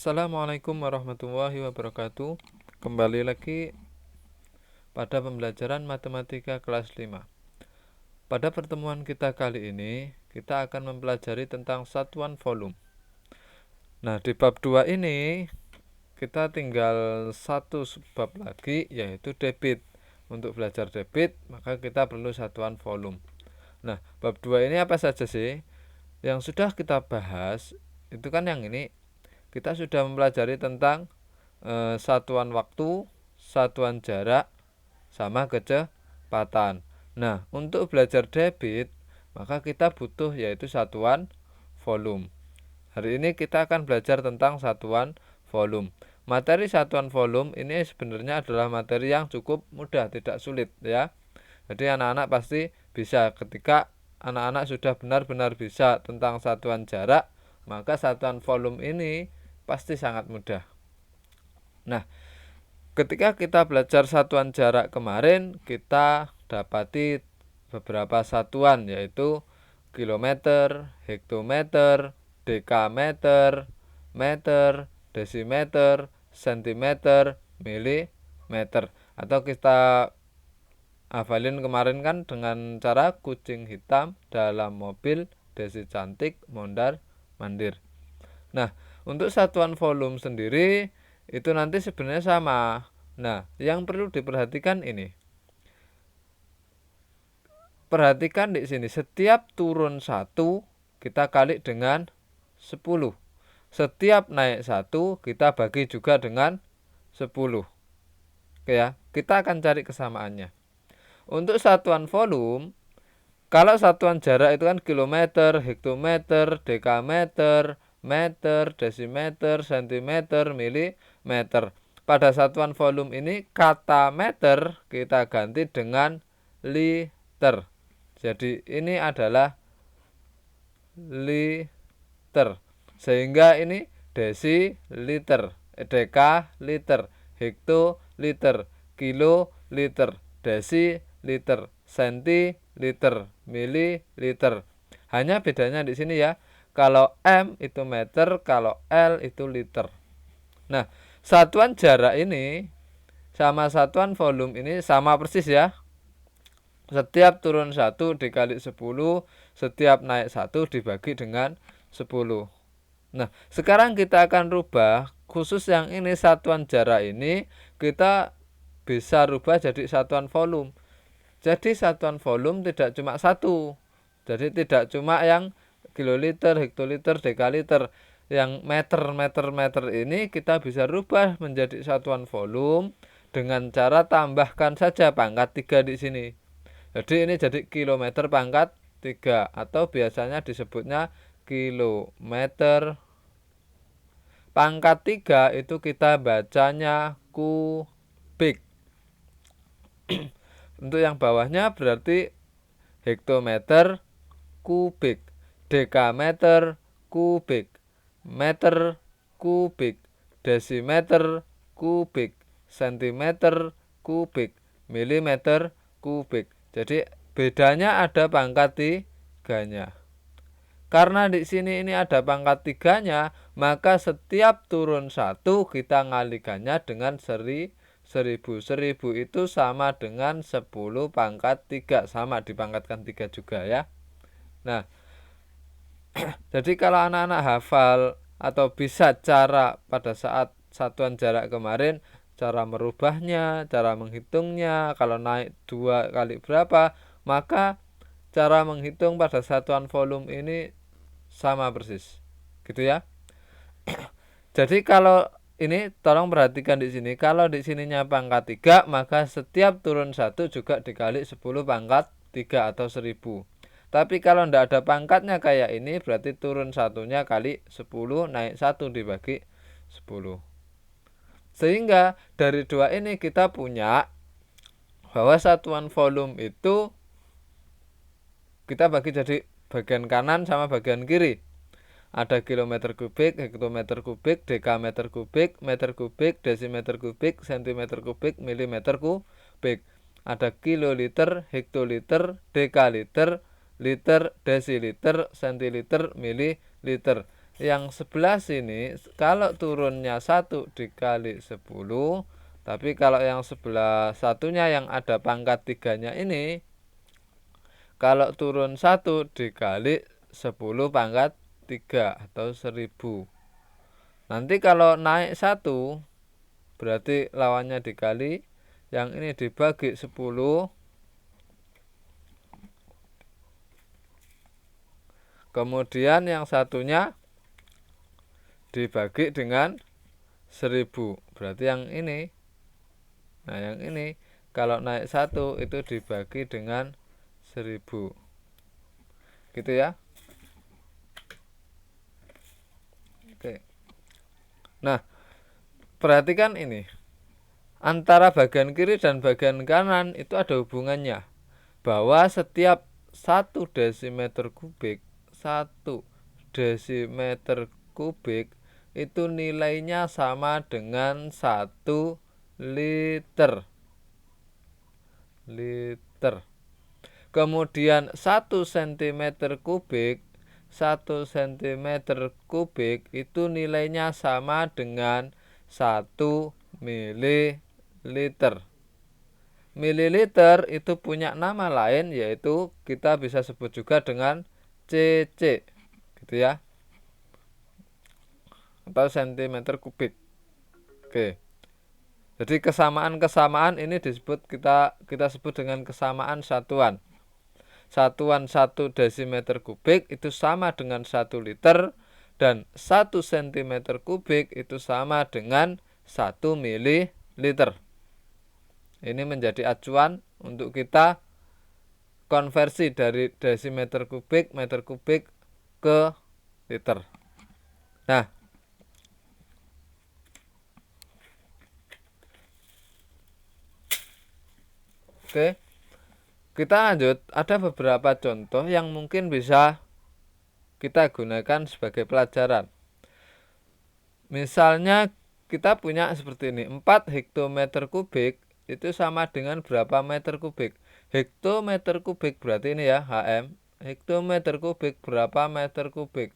Assalamualaikum warahmatullahi wabarakatuh. Kembali lagi pada pembelajaran matematika kelas 5. Pada pertemuan kita kali ini, kita akan mempelajari tentang satuan volume. Nah, di bab 2 ini kita tinggal satu bab lagi, yaitu debit. Untuk belajar debit, maka kita perlu satuan volume. Nah, bab 2 ini apa saja sih? Yang sudah kita bahas, itu kan yang ini. Kita sudah mempelajari tentang satuan waktu, satuan jarak, sama kecepatan. Nah, untuk belajar debit, maka kita butuh yaitu satuan volume. Hari ini kita akan belajar tentang satuan volume. Materi satuan volume ini sebenarnya adalah materi yang cukup mudah, tidak sulit ya. Jadi anak-anak pasti bisa. Ketika anak-anak sudah benar-benar bisa tentang satuan jarak, maka satuan volume ini pasti sangat mudah. Nah, ketika kita belajar satuan jarak kemarin, kita dapati beberapa satuan, yaitu kilometer, hektometer, dekameter, meter, desimeter, sentimeter, milimeter. Atau kita hafalin kemarin kan dengan cara kucing hitam dalam mobil, desi cantik mondar mandir. Nah, untuk satuan volume sendiri itu nanti sebenarnya sama. Nah, yang perlu diperhatikan ini. Perhatikan di sini, setiap turun 1 kita kali dengan 10. Setiap naik 1 kita bagi juga dengan 10. Oke ya, kita akan cari kesamaannya. Untuk satuan volume, kalau satuan jarak itu kan kilometer, hektometer, dekameter, meter, desimeter, sentimeter, milimeter. Pada satuan volume ini kata meter kita ganti dengan liter. Jadi ini adalah liter. Sehingga ini desiliter, dekaliter, hektoliter, kiloliter, desiliter, sentiliter, mililiter. Hanya bedanya di sini ya. Kalau M itu meter, kalau L itu liter. Nah, satuan jarak ini sama satuan volume ini sama persis ya. Setiap turun 1 dikali 10, setiap naik 1 dibagi dengan 10. Nah, sekarang kita akan rubah. Khusus yang ini satuan jarak ini kita bisa rubah jadi satuan volume. Jadi satuan volume tidak cuma satu. Jadi tidak cuma yang kiloliter, hektoliter, dekaliter. Yang meter ini kita bisa rubah menjadi satuan volume dengan cara tambahkan saja pangkat 3 di sini. Jadi ini jadi kilometer pangkat 3 atau biasanya disebutnya kilometer pangkat 3 itu kita bacanya kubik. Untuk yang bawahnya berarti hektometer kubik, dekameter kubik, meter kubik, desimeter kubik, sentimeter kubik, milimeter kubik. Jadi bedanya ada pangkat 3-nya. Karena di sini ini ada pangkat 3-nya, maka setiap turun 1 kita ngalikannya dengan 1000. 1000 itu sama dengan 10 pangkat 3, sama dipangkatkan 3 juga ya. Nah, jadi kalau anak-anak hafal atau bisa cara pada saat satuan jarak kemarin, cara merubahnya, cara menghitungnya, kalau naik 2 kali berapa, maka cara menghitung pada satuan volume ini sama persis. Gitu ya. Jadi kalau ini tolong perhatikan di sini, kalau di sininya pangkat 3, maka setiap turun 1 juga dikali 10 pangkat 3 atau 1000. Tapi kalau tidak ada pangkatnya kayak ini, berarti turun 1-nya kali 10, naik 1 dibagi 10. Sehingga dari 2 ini kita punya bahwa satuan volume itu kita bagi jadi bagian kanan sama bagian kiri. Ada kilometer kubik, hektometer kubik, dekameter kubik, meter kubik, desimeter kubik, sentimeter kubik, milimeter kubik. Ada kiloliter, hektoliter, dekaliter, liter, desiliter, sentiliter, mililiter. yang sebelah sini kalau turunnya 1 dikali 10, tapi kalau yang sebelah satunya yang ada pangkat 3-nya ini, kalau turun 1 dikali 10 pangkat 3 atau 1000. Nanti kalau naik 1 berarti lawannya dikali, yang ini dibagi 10, kemudian yang satunya dibagi dengan 1000. Berarti yang ini, nah yang ini kalau naik 1 itu dibagi dengan 1000. Gitu ya. Oke. Nah, perhatikan ini. Antara bagian kiri dan bagian kanan itu ada hubungannya. Bahwa setiap 1 desimeter kubik, 1 desimeter kubik itu nilainya sama dengan 1 liter. Kemudian 1 cm kubik, 1 cm kubik itu nilainya sama dengan 1 mililiter. Mililiter itu punya nama lain, yaitu kita bisa sebut juga dengan cc, gitu ya, atau cm kubik. Oke. Jadi kesamaan-kesamaan ini disebut kita sebut dengan kesamaan satuan. Satuan 1 desimeter kubik itu sama dengan 1 liter, dan 1 cm kubik itu sama dengan 1 mililiter. Ini menjadi acuan untuk kita konversi dari desimeter kubik, meter kubik ke liter. Nah, oke. Kita lanjut, ada beberapa contoh yang mungkin bisa kita gunakan sebagai pelajaran. Misalnya kita punya seperti ini, 4 hektometer kubik itu sama dengan berapa meter kubik? Hektometer kubik berarti ini ya, HM. Hektometer kubik berapa meter kubik?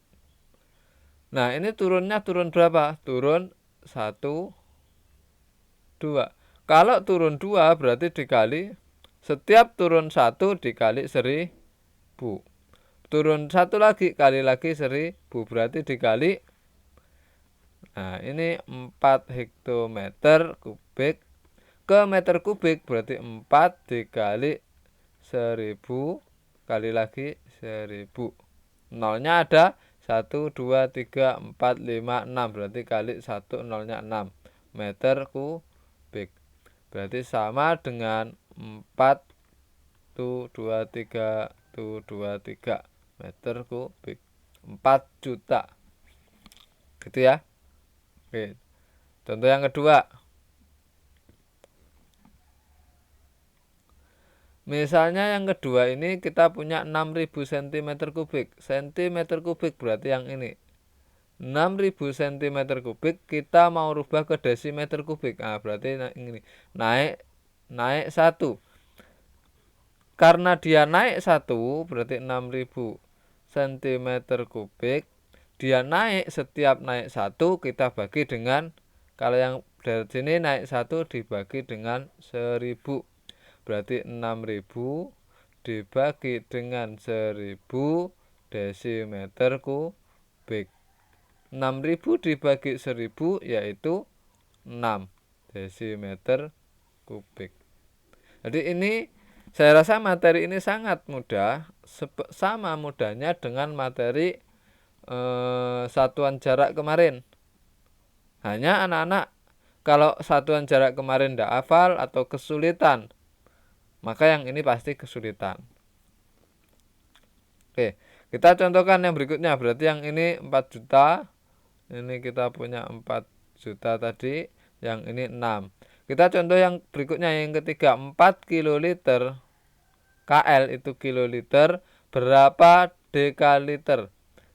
Nah, ini turunnya turun berapa? Turun 1, 2. Kalau turun 2 berarti dikali, setiap turun 1 dikali 1000. Turun 1 lagi, kali lagi 1000, berarti dikali. Nah, ini 4 hektometer kubik ke meter kubik, berarti 4 dikali 1000 kali lagi 1000. Nolnya ada 1, 2, 3, 4, 5, 6, berarti kali 1, nolnya 6 meter kubik. Berarti sama dengan 4 tuh 2, 3 tuh 2, 3 meter kubik. 4 juta. Gitu ya. Oke. Contoh yang kedua. Misalnya yang kedua ini kita punya 6000 cm kubik. Cm kubik berarti yang ini. 6000 cm kubik kita mau rubah ke desimeter kubik. Nah, berarti ini naik 1. Karena dia naik 1 berarti 6000 cm kubik. Dia naik, setiap naik 1 kita bagi dengan, kalau yang dari sini naik 1 dibagi dengan 1000. Berarti 6000 dibagi dengan 1000 desimeter kubik. 6000 dibagi 1000 yaitu 6 desimeter kubik. Jadi ini saya rasa materi ini sangat mudah, sama mudahnya dengan materi satuan jarak kemarin. Hanya anak-anak kalau satuan jarak kemarin tidak hafal atau kesulitan, maka yang ini pasti kesulitan. Oke, kita contohkan yang berikutnya. Berarti yang ini 4 juta. Ini kita punya 4 juta tadi. Yang ini 6. Kita contoh yang berikutnya, yang ketiga, 4 kiloliter. KL itu kiloliter, berapa dekaliter?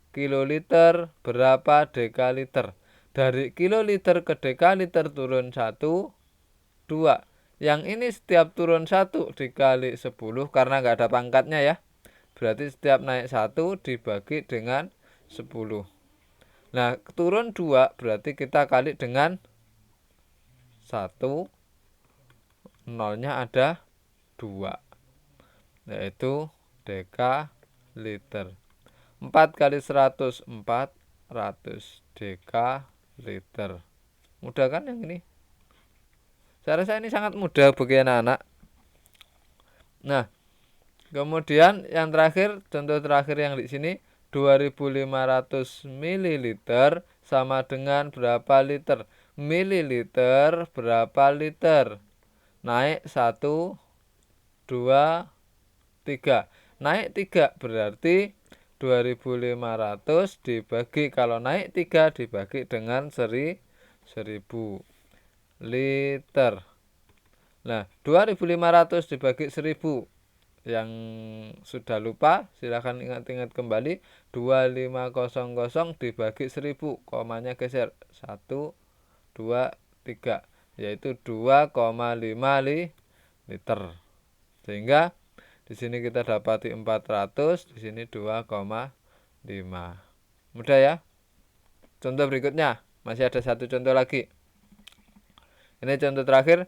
Kiloliter berapa dekaliter? Dari kiloliter ke dekaliter turun 1, 2. Yang ini setiap turun 1 dikali 10, karena nggak ada pangkatnya ya. Berarti setiap naik 1 dibagi dengan 10. Nah, turun 2 berarti kita kali dengan 1, nolnya ada 2, yaitu dekaliter. 4 kali 100, 400 dekaliter. Mudah kan yang ini? Saya rasa ini sangat mudah bagi anak-anak. Nah, kemudian yang terakhir, contoh terakhir yang di sini 2500 ml sama dengan berapa liter? Mililiter berapa liter? Naik 1, 2, 3. Naik 3 berarti 2500 dibagi, kalau naik 3 dibagi dengan 1000 liter. Nah, 2500 dibagi 1000. Yang sudah lupa silahkan ingat-ingat kembali. 2500 dibagi 1000, komanya geser 1, 2, 3, yaitu 2,5 liter. Sehingga di sini kita dapati 400, di sini 2,5. Mudah ya? Contoh berikutnya, masih ada satu contoh lagi. Ini contoh terakhir.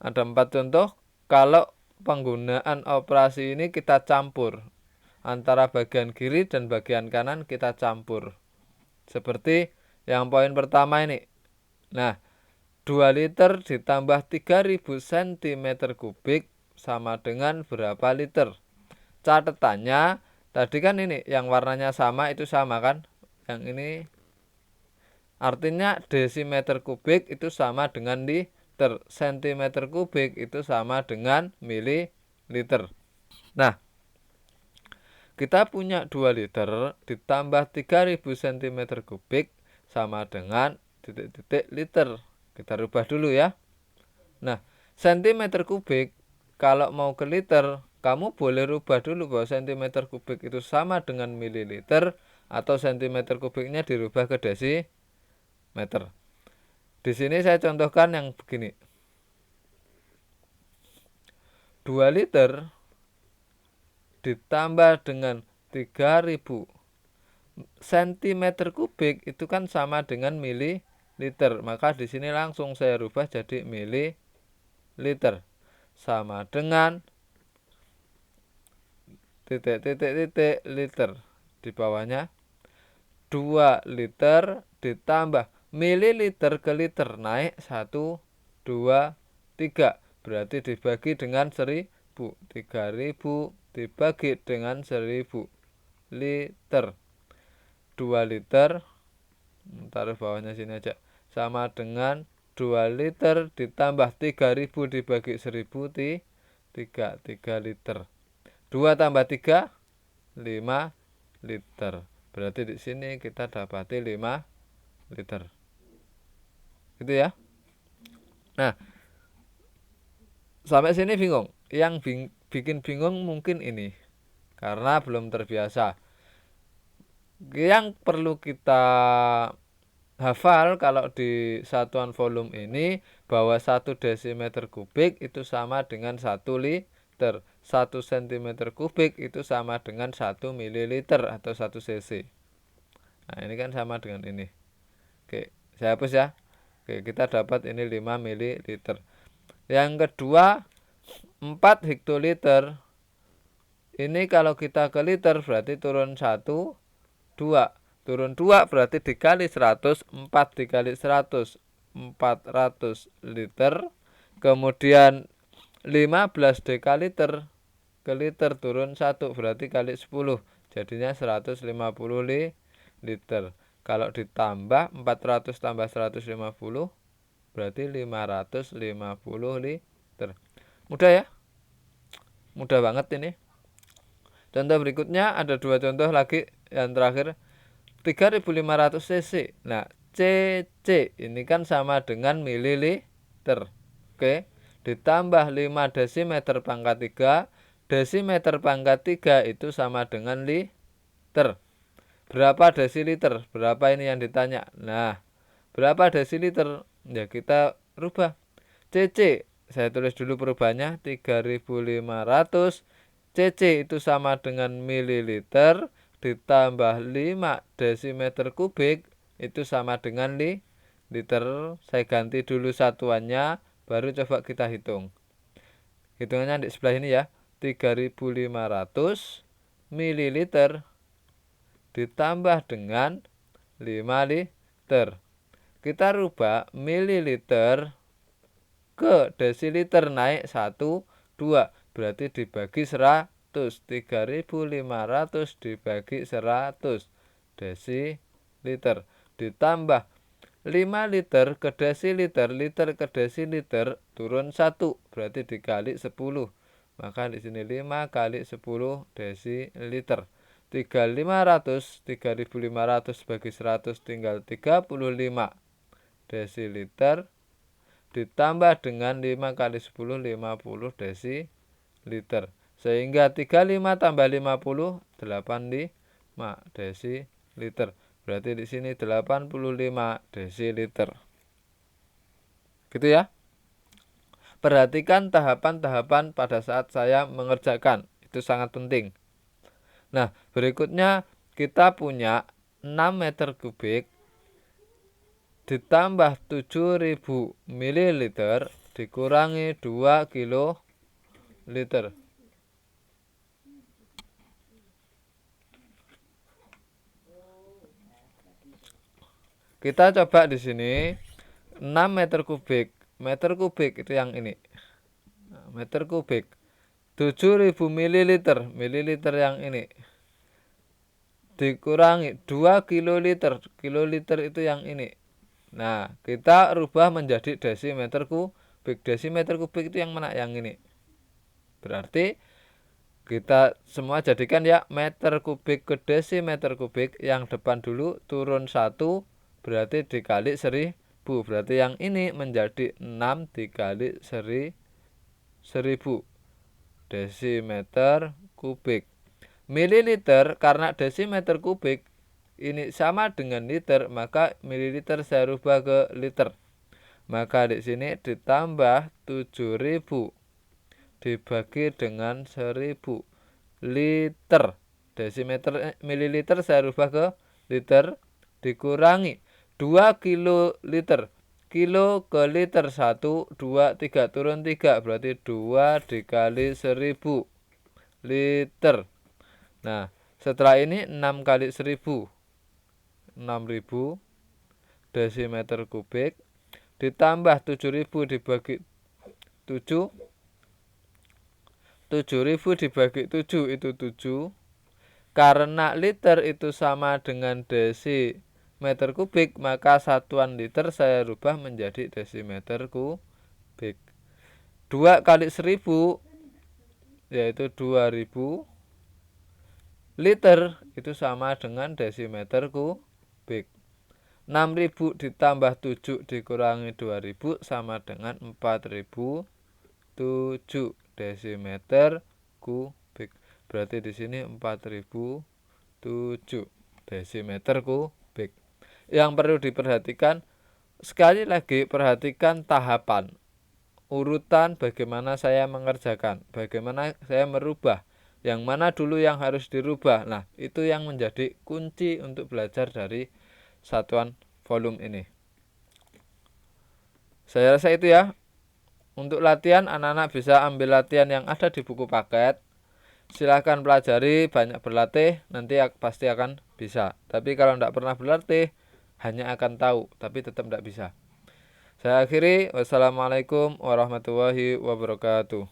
Ada 4 contoh. Kalau penggunaan operasi ini kita campur antara bagian kiri dan bagian kanan, kita campur. Seperti yang poin pertama ini. Nah, 2 liter ditambah 3000 cm3 sama dengan berapa liter? Catatannya tadi kan ini yang warnanya sama itu sama kan? Yang ini artinya desimeter kubik itu sama dengan liter, sentimeter kubik itu sama dengan mililiter. Nah, kita punya 2 liter ditambah 3000 cm3 sama dengan titik-titik liter. Kita rubah dulu ya. Nah, sentimeter kubik kalau mau ke liter, kamu boleh rubah dulu bahwa sentimeter kubik itu sama dengan mililiter, atau sentimeter kubiknya dirubah ke desimeter. Di sini saya contohkan yang begini. 2 liter ditambah dengan 3000 cm3 itu kan sama dengan mililiter. Maka di sini langsung saya rubah jadi mililiter. Sama dengan titik-titik liter. Di bawahnya 2 liter ditambah mililiter ke liter, naik 1, 2, 3. Berarti dibagi dengan 1000. 3000 dibagi dengan 1000 liter. 2 liter, taruh bawahnya sini aja, sama dengan 2 liter ditambah 3000 dibagi 1000, 3 liter. 2 tambah 3, 5 liter. Berarti di sini kita dapati 5 liter. Gitu ya. Nah, sampai sini bingung. Yang bikin bingung mungkin ini, karena belum terbiasa. Yang perlu kita hafal kalau di satuan volume ini, bahwa 1 desimeter kubik itu sama dengan 1 liter. 1 cm kubik itu sama dengan 1 mililiter atau 1 cc. Nah, ini kan sama dengan ini. Oke, saya hapus ya. Oke, kita dapat ini 5 mililiter. Yang kedua, 4 hektoliter. Ini kalau kita ke liter berarti turun 1, 2. Turun 2 berarti dikali 100, 4 dikali 100, 400 liter. Kemudian 15 dekaliter ke liter turun 1 berarti kali 10, jadinya 150 liter. Kalau ditambah 400 tambah 150 berarti 550 liter. Mudah ya? Mudah banget ini. Contoh berikutnya ada 2 contoh lagi. Yang terakhir 3500 cc. Nah, cc ini kan sama dengan mililiter. Oke, ditambah 5 desimeter pangkat 3. Desimeter pangkat 3 itu sama dengan liter. Berapa desiliter? Berapa ini yang ditanya. Nah, berapa desiliter? Ya kita rubah. cc, saya tulis dulu perubahannya, 3500. cc itu sama dengan mililiter ditambah 5 desimeter kubik itu sama dengan liter. Saya ganti dulu satuannya, baru coba kita hitung. Hitungannya di sebelah ini ya. 3.500 mililiter ditambah dengan 5 liter. Kita rubah mililiter ke desiliter naik 1, 2. Berarti dibagi 100. 3.500 dibagi 100 desiliter. Ditambah 5 liter ke desiliter, liter ke desiliter turun 1. Berarti dikali 10. Maka di sini 5 kali 10 desiliter. 3.500 bagi 100 tinggal 35 desiliter. Ditambah dengan 5 kali 10, 50 desiliter. Sehingga 35 tambah 50, 85 desiliter. Berarti di sini 85 desiliter. Gitu ya. Perhatikan tahapan-tahapan pada saat saya mengerjakan. Itu sangat penting. Nah, berikutnya kita punya 6 meter kubik ditambah 7.000 ml dikurangi 2 kiloliter. Kita coba di sini 6 meter kubik. Meter kubik itu yang ini. Nah, meter kubik. 7.000 ml. Mililiter yang ini. Dikurangi 2 kiloliter. Kiloliter itu yang ini. Nah, kita rubah menjadi desimeter kubik. Desimeter kubik itu yang mana? Yang ini. Berarti kita semua jadikan ya meter kubik ke desimeter kubik. Yang depan dulu turun 1. Berarti dikali 1000. Berarti yang ini menjadi 6 dikali 1000 desimeter kubik. Mililiter karena desimeter kubik ini sama dengan liter, maka mililiter saya rubah ke liter. Maka di sini ditambah 7.000 dibagi dengan 1000 liter. Desimeter mililiter saya rubah ke liter dikurangi 2 kiloliter. Kilo ke liter 1, 2, 3 turun 3. Berarti 2 dikali 1000 liter. Nah, setelah ini 6 kali 1000. 6.000 desimeter kubik ditambah 7.000 dibagi 7. 7.000 dibagi 7 itu 7. Karena liter itu sama dengan desimeter kubik, maka satuan liter saya rubah menjadi desimeter kubik. 2 kali 1000 yaitu 2000 liter itu sama dengan desimeter kubik. 6.000 ditambah 7 dikurangi 2.000 sama dengan 4.007 desimeter kubik. Berarti di sini 4.007 desimeter kubik. Yang perlu diperhatikan, sekali lagi perhatikan tahapan, urutan bagaimana saya mengerjakan, bagaimana saya merubah, yang mana dulu yang harus dirubah. Nah, itu yang menjadi kunci untuk belajar dari satuan volume ini. Saya rasa itu ya. Untuk latihan, anak-anak bisa ambil latihan yang ada di buku paket. Silahkan pelajari, banyak berlatih, nanti pasti akan bisa. Tapi kalau tidak pernah berlatih, hanya akan tahu, tapi tetap tidak bisa. Saya akhiri, wassalamualaikum warahmatullahi wabarakatuh.